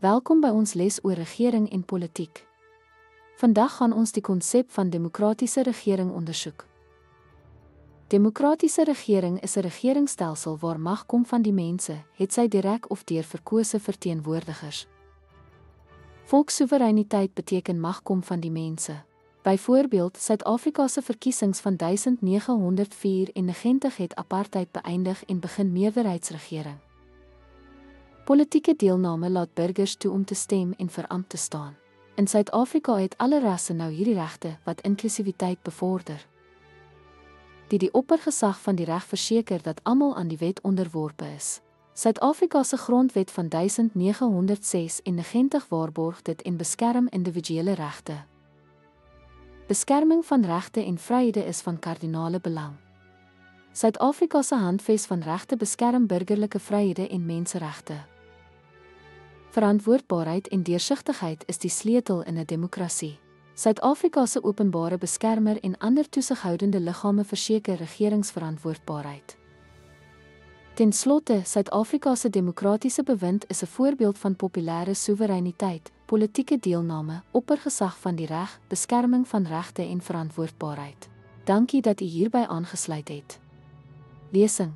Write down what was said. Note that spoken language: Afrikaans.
Welkom by ons les oor regering en politiek. Vandag gaan ons die konsep van demokratiese regering ondersoek. Demokratiese regering is 'n regeringsstelsel waar mag kom van die mense, hetsy direk of deur verkose verteenwoordigers. Volkssoewereiniteit beteken mag kom van die mense. Byvoorbeeld, Suid-Afrika se verkiesings van 1994 het apartheid beëindig en begin meerderheidsregering. Politieke deelname laat burgers toe om te stem en vir ampt te staan. In Suid-Afrika het alle rasse nou hierdie regte wat inklusiwiteit bevorder. Die oppergesag van die reg verseker dat almal aan die wet onderworpe is. Suid-Afrika se grondwet van 1996 waarborg dit en beskerm individuele regte. Beskerming van regte en vryhede is van kardinale belang. Suid-Afrika se handves van regte beskerm burgerlike vryhede en menseregte. Verantwoordbaarheid en deursigtigheid is die sleutel in 'n demokrasie. Suid-Afrika se openbare beskermer en ander toesighoudende liggame verseker regeringsverantwoordbaarheid. Ten slotte, Suid-Afrika se demokratiese bewind is 'n voorbeeld van populêre soewereiniteit, politieke deelname, oppergesag van die reg, beskerming van regte en verantwoordbaarheid. Dankie dat u hierby aangesluit het. Lesing.